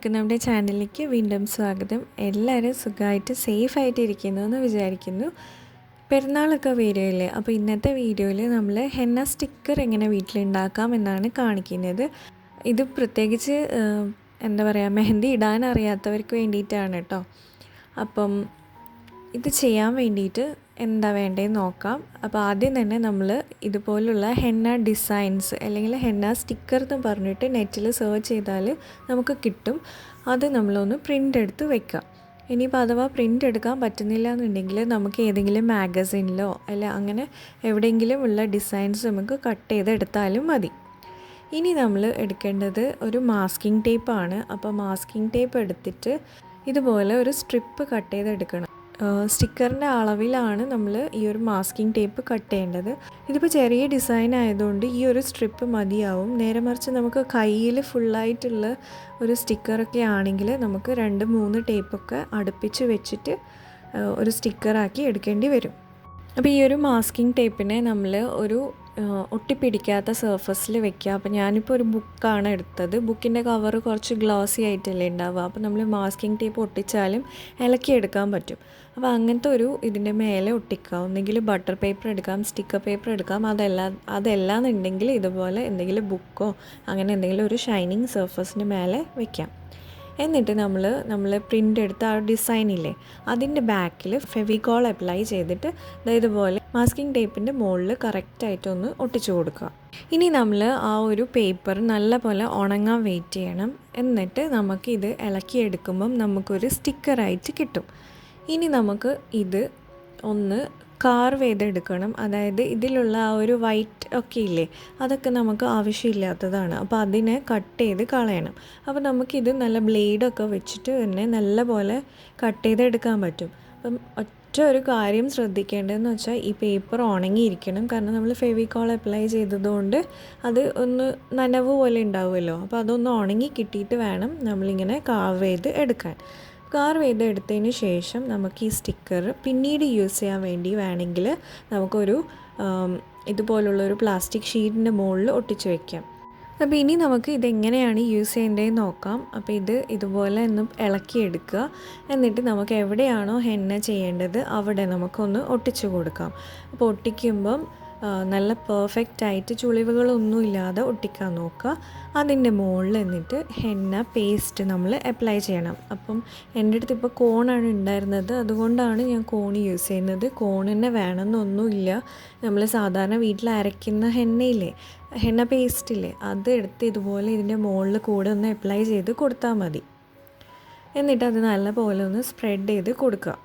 എല്ലാവർക്കും നമ്മുടെ ചാനലിലേക്ക് വീണ്ടും സ്വാഗതം. എല്ലാവരും സുഖമായിട്ട് സേഫായിട്ട് ഇരിക്കുന്നു എന്ന് വിചാരിക്കുന്നു. പെരുന്നാളൊക്കെ വരികയല്ലേ, അപ്പോൾ ഇന്നത്തെ വീഡിയോയിൽ നമ്മൾ ഹെന്ന സ്റ്റിക്കർ എങ്ങനെ വീട്ടിലുണ്ടാക്കാം എന്നാണ് കാണിക്കുന്നത്. ഇത് പ്രത്യേകിച്ച് എന്താ പറയുക, മെഹന്തി ഇടാൻ അറിയാത്തവർക്ക് വേണ്ടിയിട്ടാണ് കേട്ടോ. അപ്പം ഇത് ചെയ്യാൻ വേണ്ടിയിട്ട് എന്താ വേണ്ടതെന്ന് നോക്കാം. അപ്പോൾ ആദ്യം തന്നെ നമ്മൾ ഇതുപോലുള്ള ഹെന്ന ഡിസൈൻസ് അല്ലെങ്കിൽ ഹെന്ന സ്റ്റിക്കർ എന്ന് പറഞ്ഞിട്ട് നെറ്റിൽ സെർച്ച് ചെയ്താൽ നമുക്ക് കിട്ടും. അത് നമ്മളൊന്ന് പ്രിൻ്റ് എടുത്ത് വെക്കാം. ഇനിയിപ്പോൾ അഥവാ പ്രിൻ്റ് എടുക്കാൻ പറ്റുന്നില്ല എന്നുണ്ടെങ്കിൽ നമുക്ക് ഏതെങ്കിലും മാഗസിനിലോ അല്ല അങ്ങനെ എവിടെയെങ്കിലും ഉള്ള ഡിസൈൻസ് നമുക്ക് കട്ട് ചെയ്തെടുത്താലും മതി. ഇനി നമ്മൾ എടുക്കേണ്ടത് ഒരു മാസ്കിംഗ് ടേപ്പാണ്. അപ്പോൾ മാസ്കിംഗ് ടേപ്പ് എടുത്തിട്ട് ഇതുപോലെ ഒരു സ്ട്രിപ്പ് കട്ട് ചെയ്തെടുക്കണം. സ്റ്റിക്കറിൻ്റെ അളവിലാണ് നമ്മൾ ഈ ഒരു മാസ്കിംഗ് ടേപ്പ് കട്ട് ചെയ്യേണ്ടത്. ഇതിപ്പോൾ ചെറിയ ഡിസൈൻ ആയതുകൊണ്ട് ഈ ഒരു സ്ട്രിപ്പ് മതിയാവും. നേരെ മറിച്ച് നമുക്ക് കയ്യിൽ ഫുള്ളായിട്ടുള്ള ഒരു സ്റ്റിക്കറൊക്കെ ആണെങ്കിൽ നമുക്ക് 2-3 ടേപ്പൊക്കെ അടുപ്പിച്ച് വെച്ചിട്ട് ഒരു സ്റ്റിക്കറാക്കി എടുക്കേണ്ടി വരും. അപ്പോൾ ഈ ഒരു മാസ്കിംഗ് ടേപ്പിനെ നമ്മൾ ഒരു ഒട്ടിപ്പിടിക്കാത്ത സർഫസിൽ വെക്കുക. അപ്പോൾ ഞാനിപ്പോൾ ഒരു ബുക്കാണ് എടുത്തത്. ബുക്കിൻ്റെ കവർ കുറച്ച് ഗ്ലോസി ആയിട്ടല്ലേ ഉണ്ടാവുക. അപ്പോൾ നമ്മൾ മാസ്കിംഗ് ടേപ്പ് ഒട്ടിച്ചാലും ഇളക്കിയെടുക്കാൻ പറ്റും. അപ്പോൾ അങ്ങനത്തെ ഒരു ഇതിൻ്റെ മേലെ ഒട്ടിക്കുക. ഒന്നെങ്കിൽ ബട്ടർ പേപ്പർ എടുക്കാം, സ്റ്റിക്കർ പേപ്പർ എടുക്കാം. അതല്ലാന്നുണ്ടെങ്കിൽ ഇതുപോലെ എന്തെങ്കിലും ബുക്കോ അങ്ങനെ എന്തെങ്കിലും ഒരു ഷൈനിങ് സർഫസിന് മേലെ വയ്ക്കാം. എന്നിട്ട് നമ്മൾ പ്രിൻ്റ് എടുത്ത ആ ഡിസൈനില്ലേ അതിൻ്റെ ബാക്കിൽ ഫെവിക്കോൾ അപ്ലൈ ചെയ്തിട്ട് ഇതുപോലെ മാസ്കിംഗ് ടേപ്പിൻ്റെ മുകളിൽ കറക്റ്റായിട്ടൊന്ന് ഒട്ടിച്ചു കൊടുക്കുക. ഇനി നമ്മൾ ആ ഒരു പേപ്പർ നല്ലപോലെ ഉണങ്ങാൻ വെയിറ്റ് ചെയ്യണം. എന്നിട്ട് നമുക്കിത് ഇളക്കിയെടുക്കുമ്പം നമുക്കൊരു സ്റ്റിക്കറായിട്ട് കിട്ടും. ഇനി നമുക്ക് ഇത് ഒന്ന് കാർവ് ചെയ്തെടുക്കണം. അതായത് ഇതിലുള്ള ആ ഒരു വൈറ്റ് ഒക്കെ ഇല്ലേ, അതൊക്കെ നമുക്ക് ആവശ്യമില്ലാത്തതാണ്. അപ്പോൾ അതിനെ കട്ട് ചെയ്ത് കളയണം. അപ്പോൾ നമുക്കിത് നല്ല ബ്ലേഡൊക്കെ വെച്ചിട്ട് തന്നെ നല്ല പോലെ കട്ട് ചെയ്തെടുക്കാൻ പറ്റും. അപ്പം ഒറ്റ ഒരു കാര്യം ശ്രദ്ധിക്കേണ്ടതെന്ന് വെച്ചാൽ ഈ പേപ്പർ ഉണങ്ങിയിരിക്കണം. കാരണം നമ്മൾ ഫെവിക്കോൾ അപ്ലൈ ചെയ്തതുകൊണ്ട് അത് ഒന്ന് നനവ് പോലെ ഉണ്ടാവുമല്ലോ. അപ്പോൾ അതൊന്ന് ഉണങ്ങി കിട്ടിയിട്ട് വേണം നമ്മളിങ്ങനെ കാർവ് ചെയ്ത് എടുക്കാൻ. കാർവ് ചെയ്തെടുത്തതിന് ശേഷം നമുക്ക് ഈ സ്റ്റിക്കർ പിന്നീട് യൂസ് ചെയ്യാൻ വേണ്ടി വേണമെങ്കിൽ നമുക്കൊരു ഇതുപോലുള്ളൊരു പ്ലാസ്റ്റിക് ഷീറ്റിൻ്റെ മുകളിൽ ഒട്ടിച്ച് വയ്ക്കാം. അപ്പോൾ ഇനി നമുക്ക് ഇതെങ്ങനെയാണ് യൂസ് ചെയ്യേണ്ടതെന്ന് നോക്കാം. അപ്പോൾ ഇതുപോലെ ഒന്ന് ഇളക്കിയെടുക്കുക. എന്നിട്ട് നമുക്ക് എവിടെയാണോ ഹെന്ന ചെയ്യേണ്ടത് അവിടെ നമുക്കൊന്ന് ഒട്ടിച്ചു കൊടുക്കാം. അപ്പോൾ ഒട്ടിക്കുമ്പം നല്ല പെർഫെക്റ്റായിട്ട് ചുളിവുകളൊന്നുമില്ലാതെ ഒട്ടിക്കാൻ നോക്കുക. അതിൻ്റെ മുകളിൽ എന്നിട്ട് ഹെന്ന പേസ്റ്റ് നമ്മൾ അപ്ലൈ ചെയ്യണം. അപ്പം എൻ്റെ അടുത്ത് ഇപ്പോൾ കോണാണ് ഉണ്ടായിരുന്നത്, അതുകൊണ്ടാണ് ഞാൻ കോൺ യൂസ് ചെയ്യുന്നത്. കോൺ തന്നെ വേണമെന്നൊന്നുമില്ല. നമ്മൾ സാധാരണ വീട്ടിൽ അരയ്ക്കുന്ന ഹെന്ന പേസ്റ്റില്ലേ, അത് എടുത്ത് ഇതുപോലെ ഇതിൻ്റെ മുകളിൽ കൂടെ ഒന്ന് അപ്ലൈ ചെയ്ത് കൊടുത്താൽ മതി. എന്നിട്ട് അത് നല്ല പോലെ ഒന്ന് സ്പ്രെഡ് ചെയ്ത് കൊടുക്കുക.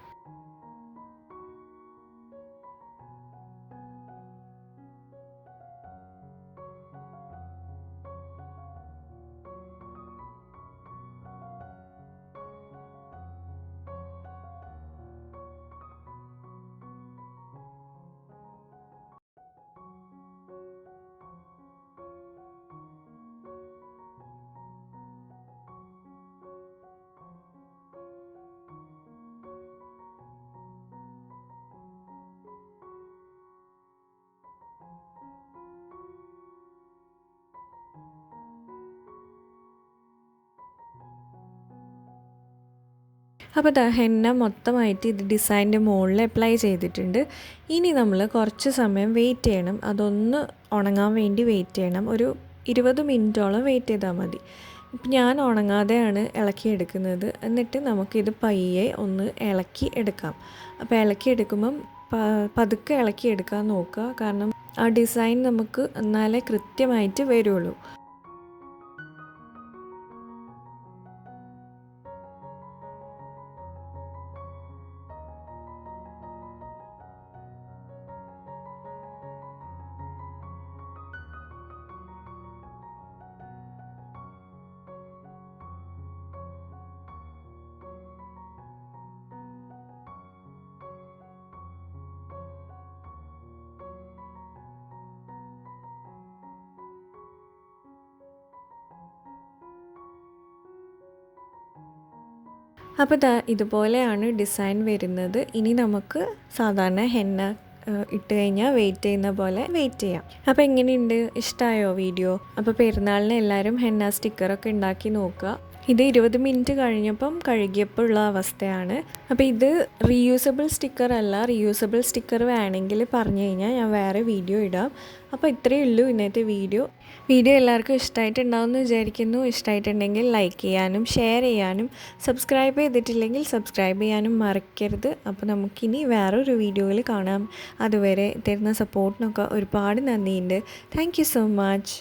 അപ്പോൾ ഹെന്ന മൊത്തമായിട്ട് ഇത് ഡിസൈൻ്റെ മുകളിൽ അപ്ലൈ ചെയ്തിട്ടുണ്ട്. ഇനി നമ്മൾ കുറച്ച് സമയം വെയിറ്റ് ചെയ്യണം. അതൊന്ന് ഉണങ്ങാൻ വേണ്ടി വെയിറ്റ് ചെയ്യണം. ഒരു 20 മിനിറ്റോളം വെയിറ്റ് ചെയ്താൽ മതി. ഇപ്പം ഞാൻ ഉണങ്ങാതെയാണ് ഇളക്കിയെടുക്കുന്നത്. എന്നിട്ട് നമുക്കിത് പയ്യെ ഒന്ന് ഇളക്കി എടുക്കാം. അപ്പോൾ ഇളക്കിയെടുക്കുമ്പം പതുക്കെ ഇളക്കിയെടുക്കാൻ നോക്കുക. കാരണം ആ ഡിസൈൻ നമുക്ക് എന്നാലേ കൃത്യമായിട്ട് വരുള്ളൂ. അപ്പോൾ ഇതുപോലെയാണ് ഡിസൈൻ വരുന്നത്. ഇനി നമുക്ക് സാധാരണ ഹെന്ന ഇട്ട് കഴിഞ്ഞാൽ വെയിറ്റ് ചെയ്യുന്ന പോലെ വെയിറ്റ് ചെയ്യാം. അപ്പോൾ എങ്ങനെയുണ്ട്, ഇഷ്ടമായോ വീഡിയോ? അപ്പോൾ പെരുന്നാളിന് എല്ലാവരും ഹെന്ന സ്റ്റിക്കറൊക്കെ ഉണ്ടാക്കി നോക്കുക. ഇത് 20 മിനിറ്റ് കഴിഞ്ഞപ്പം കഴുകിയപ്പോൾ ഉള്ള അവസ്ഥയാണ്. അപ്പോൾ ഇത് റീയൂസബിൾ സ്റ്റിക്കർ അല്ല. റീയൂസബിൾ സ്റ്റിക്കർ വേണമെങ്കിൽ പറഞ്ഞു കഴിഞ്ഞാൽ ഞാൻ വേറെ വീഡിയോ ഇടാം. അപ്പോൾ ഇത്രയേ ഉള്ളൂ ഇന്നത്തെ വീഡിയോ എല്ലാവർക്കും ഇഷ്ടമായിട്ടുണ്ടാവും എന്ന് വിചാരിക്കുന്നു. ഇഷ്ടമായിട്ടുണ്ടെങ്കിൽ ലൈക്ക് ചെയ്യാനും ഷെയർ ചെയ്യാനും സബ്സ്ക്രൈബ് ചെയ്തിട്ടില്ലെങ്കിൽ സബ്സ്ക്രൈബ് ചെയ്യാനും മറക്കരുത്. അപ്പോൾ നമുക്കിനി വേറൊരു വീഡിയോയിൽ കാണാം. അതുവരെ തരുന്ന സപ്പോർട്ടിനൊക്കെ ഒരുപാട് നന്ദിയുണ്ട്. Thank you so much.